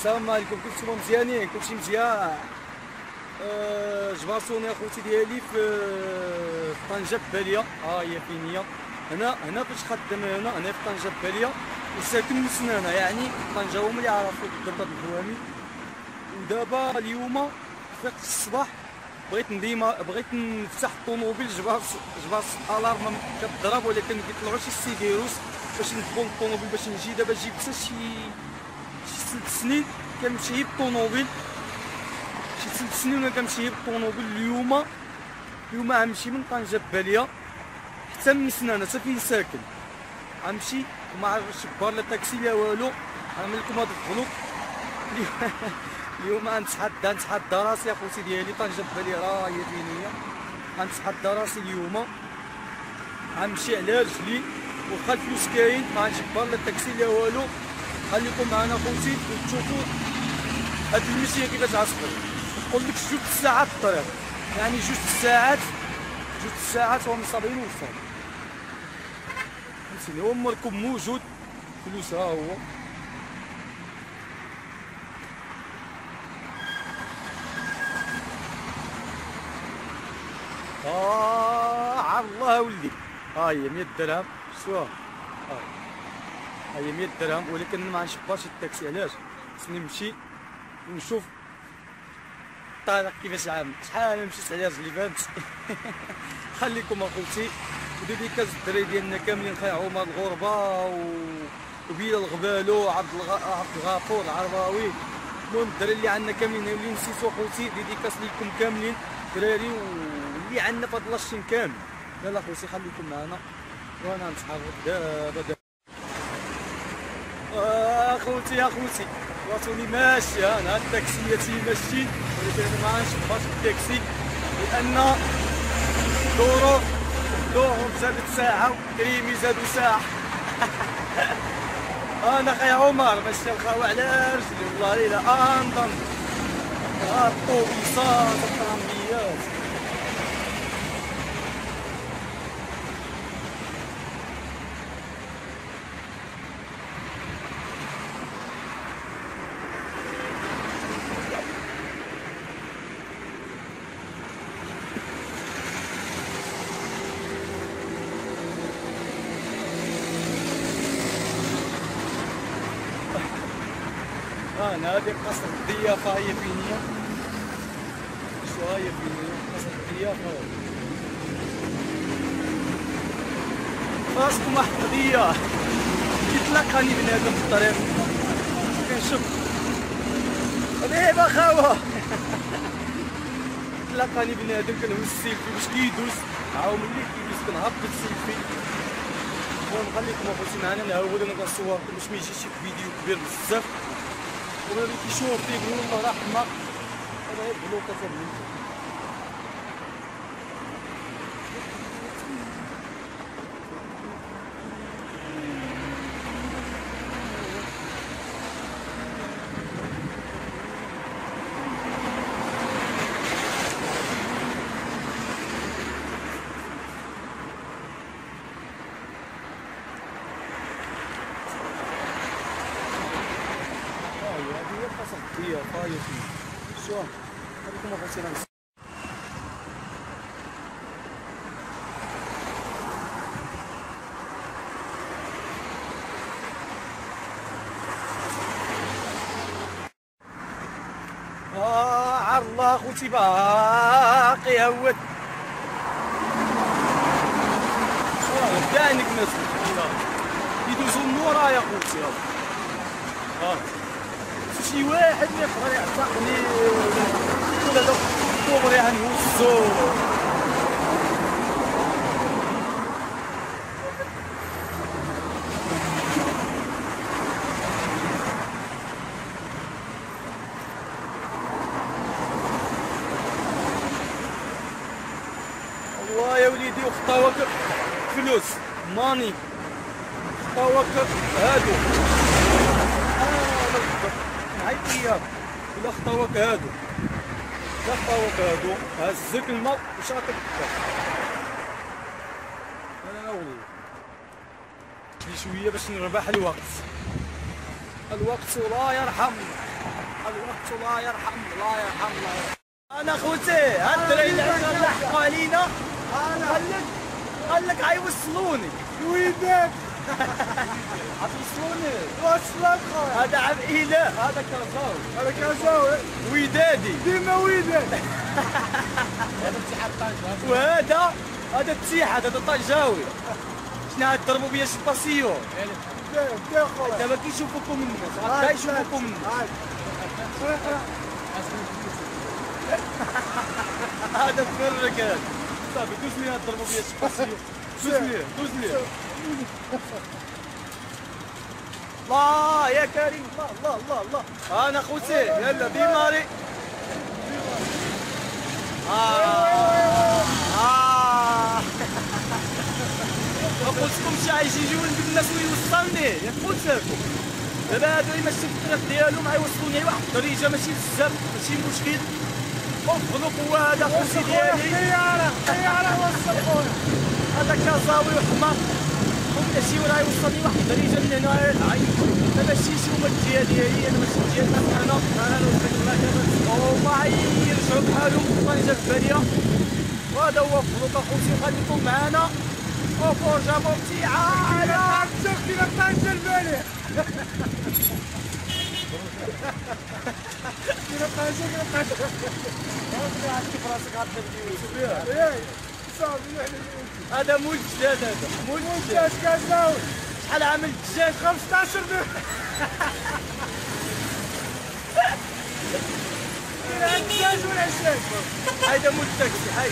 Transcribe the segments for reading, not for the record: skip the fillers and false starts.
السلام عليكم، كنتو مزيانين؟ كلشي مزيان. جبرتوني اخوتي ديالي في طنجة بالية. ها هي فين هي؟ هنا فاش خدام هنا في طنجة بالية، وساكن من سنانة، يعني طنجة هما اللي عرفوا بالضبط الحوامي. ودابا اليوم فقت الصباح بغيت نفتح الطوموبيل، جبرت الارم كضرب، ولكن كيطلعوا شي سيفيروس باش ندخل الطوموبيل باش نجي. دابا جبت شي 6 سنين كنمشي بالطوموبيل، شي 6 سنين وانا كنمشي بالطوموبيل. اليوم غنمشي من طنجة بالية حتى من سنانة حتى فين ساكن، غنمشي وما عرفتش كبار لا طاكسي لا والو. غنعمل لكم هاد الفلوق. اليوم غنتحدى راسي اخوتي ديالي. طنجة بالية راه هي فين هي. غنتحدى راسي اليوم، غنمشي على رجلي، واخا الفلوس كاين ما غنمشي كبار لا طاكسي لا والو. خليكم معنا اخوتي وتشوفوا هاد المشيه كيفاش غتصبر. نقول لك 2 ساعات الطريق، يعني 2 ساعات وهم صابرين وصل. فهمتيني؟ هو مركب موجود، فلوس ها هو. عار الله ولدي. ها هي 100 درهم، شفتوها؟ ها هي 100 درهم، ولكن ما غنشبرش التاكسي. علاش؟ خصني نمشي ونشوف الطريق كيفاش عامل. شحال مشيت على رجلي، فهمت؟ خليكم اخوتي، وديديكاز الدراري ديالنا كاملين، خاي عمر الغربه وبيلا الغبالو، عبد الغفور العرباوي. المهم الدراري اللي عندنا كاملين اللي نسيتو اخوتي، ديديكاس ليكم كاملين الدراري، واللي عندنا في هاد لاشين كامل. يلا اخوتي خليكم معنا وانا نتحرك دابا. اخوتي راسوني ماشي، انا التاكسياتي ماشي، ولكن انا ما غنشبرش التاكسي لان الظروف زادت ساعه وكريمي زادوا ساعه. انا خاي عمر ماشي الخاوة على رجلي والله الا انظن. الطوبيسات الطرامبيات. انا هذه قصر الضيافه هي فين هي. شو هي فين هي قصر الضيافه؟ راسكم واحد القضيه، كيتلاقاني بنادم في الطريق كنشوف حبيبه خاوه. تلاقاني بنادم كنهز السيلفي باش كيدوز، عاود ملي كيدوز كنهبط السيلفي. المهم خليكم اخوتي معنا نعاود انا كنصوركم باش ما يجيش شي فيديو كبير بزاف. وهذا كيشوف فيه يقول الله راه حماق، هذا غير بلوكه تبني. هي قصر الضيافه هي فين. شو خليكم اخوتي راه عار الله اخوتي باقي هود. كاع عندك ناس يدوزو من ورايا اخوتي. شي واحد اللي يقدر يعتقني ولا دوك كوبري غنهزو. الله يا وليدي، وخطاوك فلوس ماني، خطاوك هادو عيط ليا ولا خطاوك هادو، هزك الماء وشاطك الدار. انا ولي شويه باش نربح الوقت والله يرحم. الوقت الله يرحم الله يرحم الله يرحم. انا خوتي هاد الدراري اللي عشان لحقوا علينا قال لك غيوصلوني ويدك غتوصلوني وصلك خويا. هذا عام اله هذا كازاوي هذا كازاوي ودادي ديما ويدك. هذا اتحاد طنجة. وهذا اتحاد هذا طنجاوي. شنو هاد ضربوا بيا شي باسيو دير خويا. دابا كيشوفوكم الناس غدا يشوفوكم الناس. هذا فرك هذا صافي دوز لي هاد ضربوا بيا شي باسيو دوز لي الله يا كريم الله الله الله الله. انا خوتي يلا بيماري ما قلتلكمش غيجيو الناس ويوصلني يا قلت لكم دابا هادو ماشي في الطريق ديالهم غيوصلوني لواحد الدرجه ماشي بزاف ماشي مشكل. وفضلوا قوه هذا خوتي ديالي طياره وصل خويا. هذا كازاوي وحمار وماشي راه يوصلني واحد الدرجه من هنا انا ماشي شي هما الجهه ديالي انا ماشي الجهه انا نوصل لك هما يرجعوا بحالهم طنجة الباليه. وهذا هو فضلوا اخوتي وخليكم معنا وفرجه ممتعه. انا عرفتك كيما طنجة الباليه. كيما طنجة كيما طنجة. كيف راسك غتبدي صافي هذا مول الجداد هذا مول الجداد كازاوي. شحال عامل الدجاج 15 درهم. كاين الدجاج والعشاش. هذا مول التاكسي هاي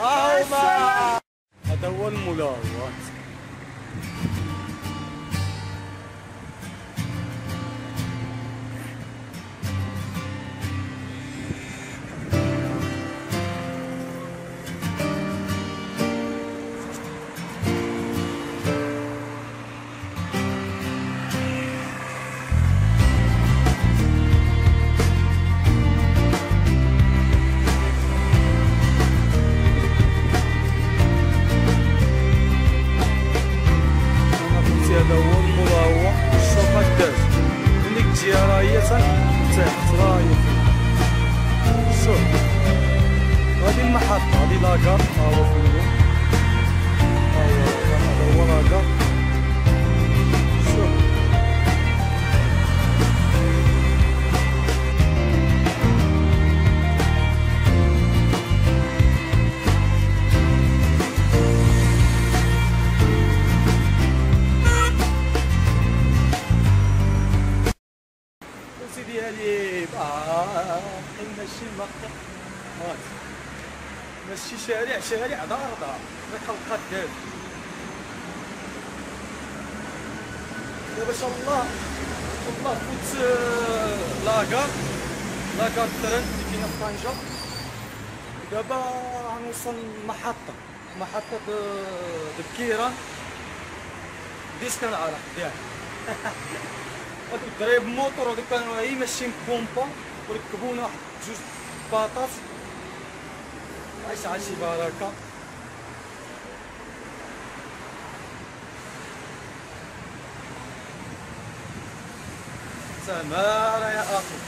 باي باي. هذا هو الملاوات. هذا هو الملاوة الشوفة الداز من ديك الجهة راه هي تحت راه هي شوف هادي المحطة هادي لاكار ها هو فندق هذا هو لاكار شوف ديالي ماشي مقطع ماشي شارع دار خلقات دابا ان شاء الله فوت لاكار التران اللي كاينه في طنجة. دابا غنوصل محطة بكيران ديسكان العراق ديالي. هادوك الدراري بموطور هادوك كانوا غير ماشيين بومبا وركبونا واحد جوج باطات عايش شي بركة. سمارة يا أخي.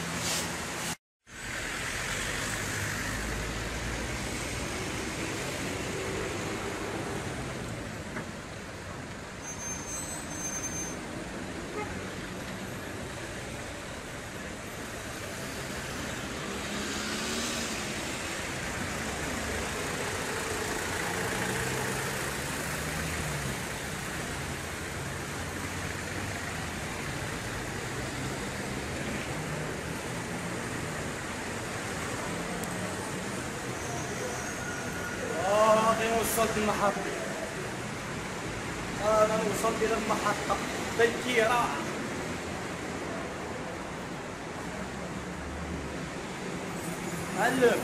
وصلت المحطة. أنا وصلت إلى المحطة بكيرة. علم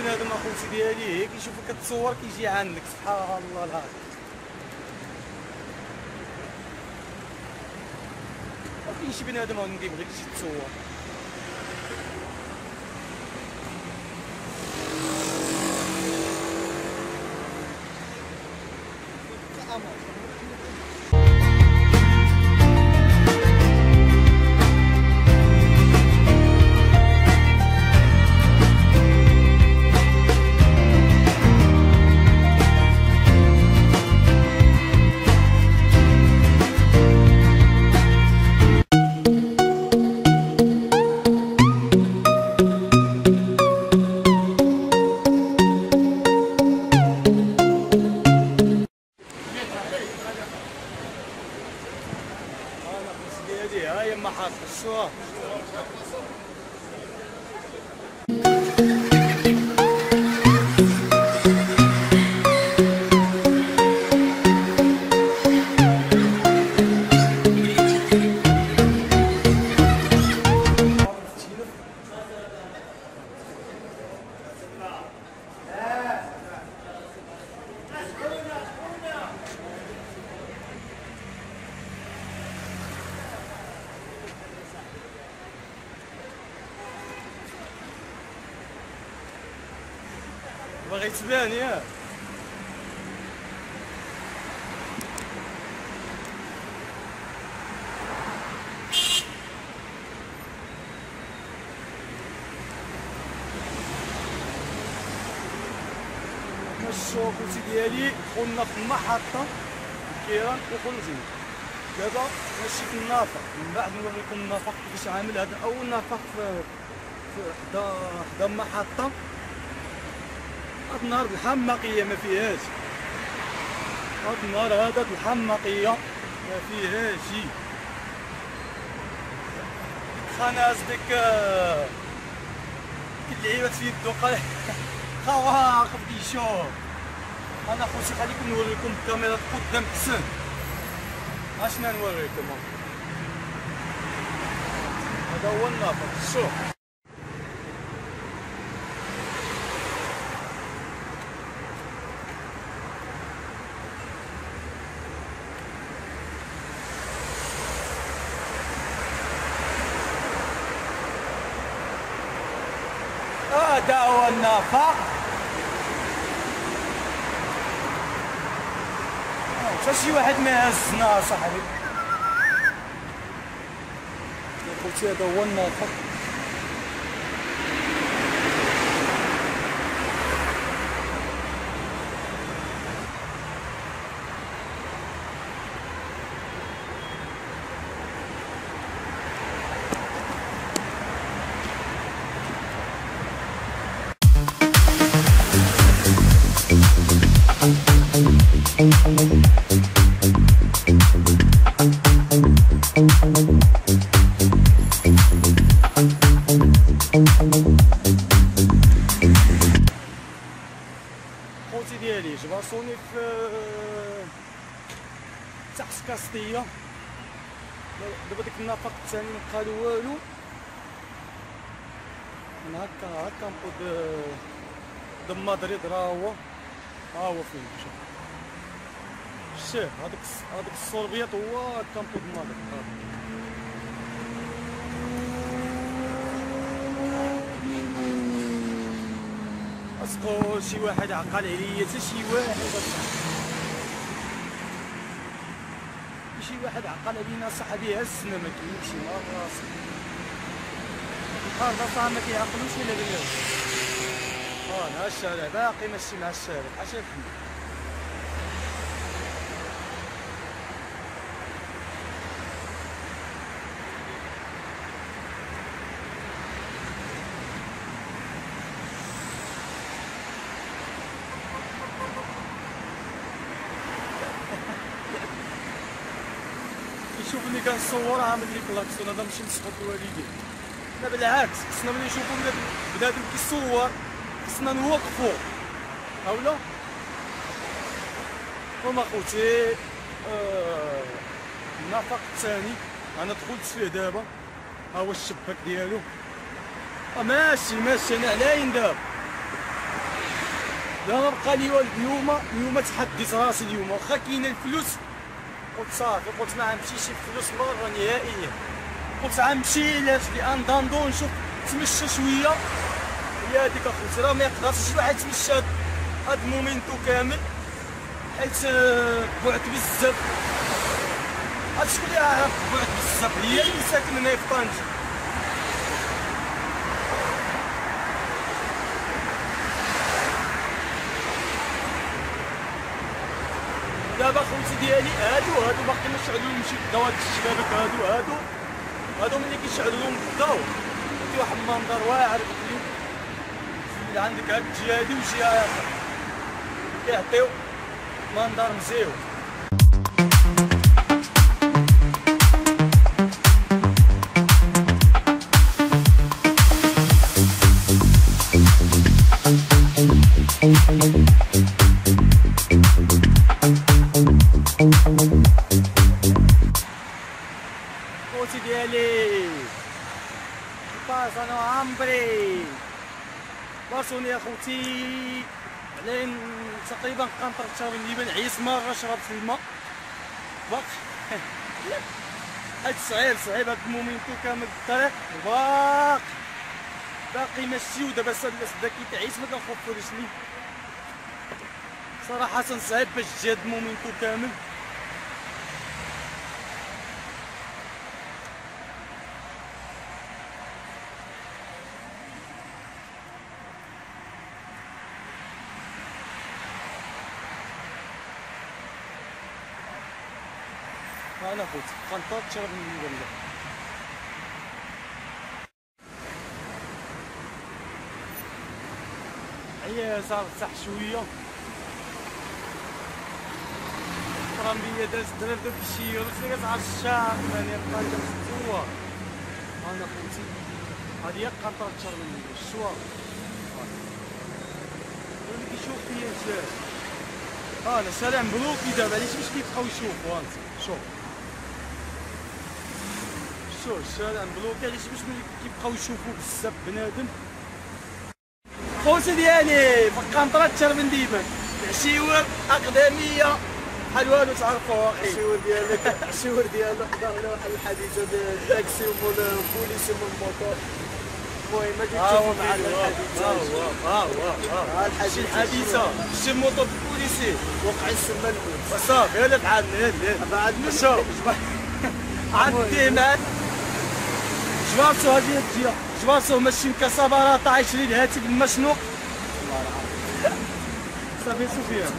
هذا ما خوتي ديالي كيشوفك كتصور كيجي عندك سبحان الله العظيم. ما كاينش شي بنادم ما كيبغيش يتصور. هاي محطة الشوا. باغي تبان ياك. الشوكوتي ديالي دخلنا في المحطة الكيران وخرجنا. دابا ماشي في النافق، من بعد نوريكم النافق كيفاش عامل. هذا أول نافق في حدا المحطة. هاد النهار الحماقية ما فيهاش، هاد النهار هذاك الحماقية ما فيهاش شي. خناس ديك اللعيبات في يدو خواقف كيشوف. انا خوتي خليكم نوريكم الكاميرا قدام حسن. اشنا نوريكم هذا هو النافق. شوف هذا هو النافق. حتى شي واحد ما هزنا صاحبي. يا خوتي هذا هو النافق. خوتي ديالي جباسوني في تحت كاستية. دابا ديك النافق الثاني مبقالو والو. من هكا كامبو د مدريد راه هو، ها هو فين مشى. شتيه هذاك السوربيط هو كامبو د مدريد. اسكو شي واحد عقل عليا، حتى شي واحد واحد عقل علينا صاحبي. هزنا ما كاينش مع راسك. القرده صاحبي ما كيعقلوش ولا بلا. ها الشارع باقي ماشي مع الشارع. اش فهمت. يشوفني كنصور عامل لي كلاكسون. هذا ماشي نسخط الوالدين، لا بالعكس. خصنا ملي نشوفو بنادم كيصور خصنا نوقفو اولا. هما خوتي النفق الثاني انا دخلت فيه دابا. ها هو الشباك ديالو. ماشي انا علاين دابا. لا ما بقى لي والو. اليوم تحديت راسي اليوم، واخا كاينه الفلوس قلت صافي، قلت ما غنمشيش الفلوس مره نهائيا. قلت غنمشي لاجل انداندو نشوف نتمشى شويه. هي هذيك اخوتي، راه ما يقدرش شي واحد يتمشى هاد المومنتو كامل حيت بعد بزاف. هاد شكون اللي عارف بعد بزاف؟ هي اللي ساكن هنا في طنجة. دابا خوتي ديالي هادو باقي ما شعلولهمش الضو. هاد الشبابك هادو ملي كيشعلوا لهم الضو كيعطي واحد المنظر واعر. اللي عندك هاد الجهه هادي والجهه هاخر كيعطيو منظر مزيون. خوتي ديالي باس انا عمري بارسوني يا خوتي علين تقريبا قنطرة شرب اللبن. عيس مرة شربت الماء باقي هاد صعيب هاد المومنتو كامل الطريق باقي ماشي. ودابا سدا كيتعيس ما كنخفرش ليه صراحة. صعيب باش تجي هاد المومنتو كامل. انا خوتي قنطرة تشرب من اللبن. هي صار صح شويه طرامبيه داز درب داك الشيء ولا كتعرف الشارع ثاني طالع السوار. انا خوتي هادي هي قنطرة تشرب من اللبن الشوار. اللي كيشوف فيا الشارع انا شارع مبروكي دابا علاش باش كيبقاو يشوفوا. انت شوف الشارع مبلوكي علاش باش كيبقاو يشوفوا بزاف بنادم. خوتي ديالي في القنطرة تشرب نديبان العشيور اقدميه بحال والو تعرفوها اخي. الشهور ديالو حضرنا واحد الحادثه بالتاكسي ومول البوليس ومول الموطور. المهم ما جيتش مع الحادثه شي الموطور البوليسي وقع السما الموت صافي. يلا بحال بعد شوف عندي مات جوارسو هادي الجهه جوارسو ماشي مكسبارات 20 الهاتف المشنوق. صافي سفيان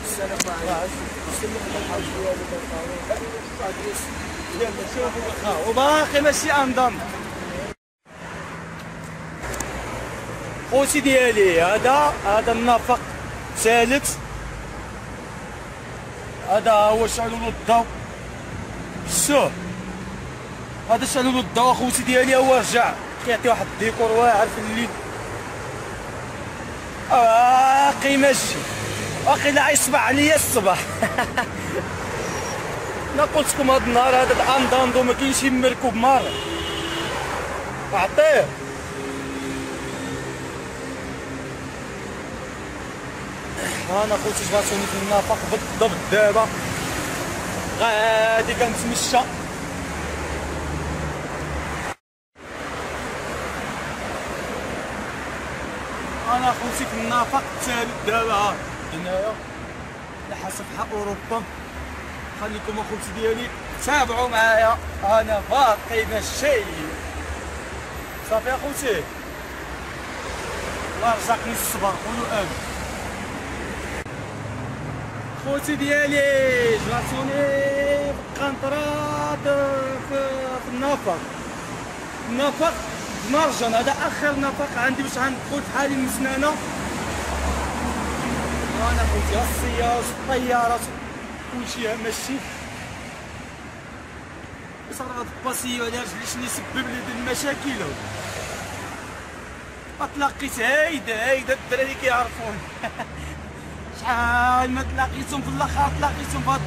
السلام عليكم. يلا شوفوا واخا وباقي ماشي انضم. خوتي ديالي هذا النفق ثالث. هذا هو شعلوا له الضو. شوف هذا شعلوا له الضو اخوتي ديالي. هو رجع كيعطي واحد الديكور واعر في الليل. باقي ماشي باقي لا يصبح عليا الصباح. انا قلت لكم هذا النهار هذا الانداندو ما كاينش مركوب مره عطيه. انا خوتي جباتوني في النفق بالضبط. دابا غادي كنتمشى. انا خوتي في النفق الثالث دابا هنايا على حسب حق اوروبا. خليكم اخوتي ديالي تابعوا معايا انا باقي ماشي. صافي اخوتي الله يرزقني الصبر قولوا امين. خوتي ديالي جلسوني في قنطرات في النفق مرجان. هذا اخر نفق عندي باش غندخل في حالي من سنانه. انا خوتي السيارات الطيارات كلشي ماشي. بس راه هاد الباسيو على رجلي شنو يسبب لي هاد المشاكل. تلاقيت هيدا الدراري كيعرفوني. شحال ما تلاقيتهم في الاخر تلاقيتهم في هاد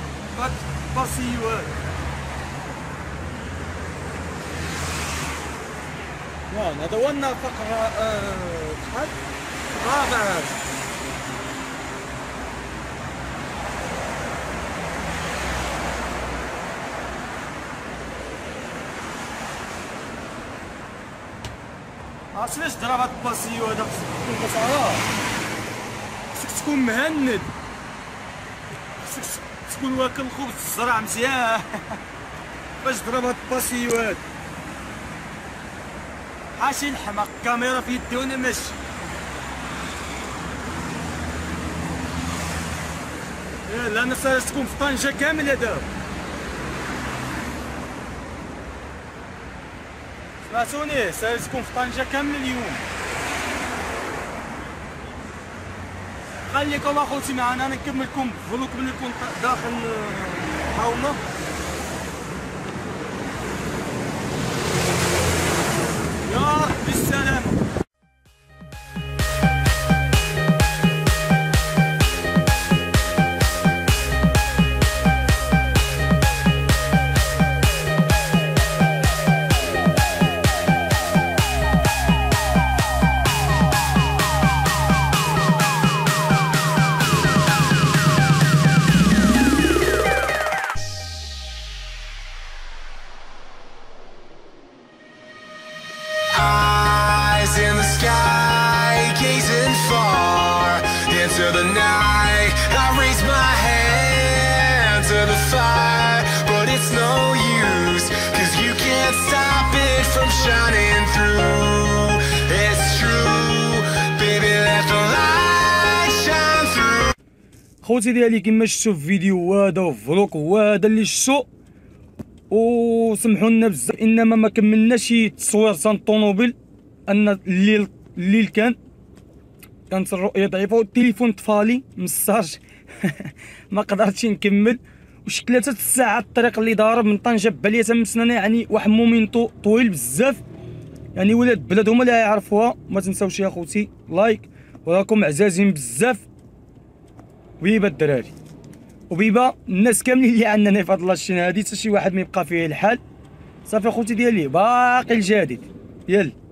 الباسيوات. هذا هو النفق شحال الرابع. هذا عرفتي علاش ضرب هاد الباسيو هذا؟ خصك تكون بصرا، خصك تكون مهند، خصك تكون واكل خبز الزرع مزيان باش ضرب هاد الباسيو هذا. حاشي الحماق، الكاميرا في يدي وانا ماشي. لا انا سالتكم في طنجة كاملة دابا. سمعتوني؟ سالتكم في طنجة كاملة اليوم. خليكم اخوتي معنا، انا نكمل لكم فلوق ملي نكون داخل حاومة. يا رب بالسلامة. Eyes in the sky, gazing far into the night. I raise my hand to the fire, but it's no use, 'cause you can't stop it from shining through. It's true, baby, let the light shine through. خوتي ديالي كما شفتوا في فيديو هذا وفلوق وهذا اللي شفتوا، وسمحوا لنا بزاف انما ما كملناش التصوير تاع الطوموبيل، ان الليل كانت الرؤيه ضعيفه والتليفون طفالي مسارج ما قدرتش نكمل. وشي 3 ساعات الطريق اللي ضارب من طنجة ببالية مسنانة، يعني واحد مومينتو طويل بزاف، يعني ولاد بلاد هما اللي يعرفوها. ما تنساوش يا خوتي لايك، وراكم عزازين بزاف. وبيبا الدراري وبيبا الناس كاملين اللي عندنا في هاد لاشين هادي، حتى شي واحد ما يبقى فيه الحال. صافي خوتي ديالي باقي الجديد. يلا.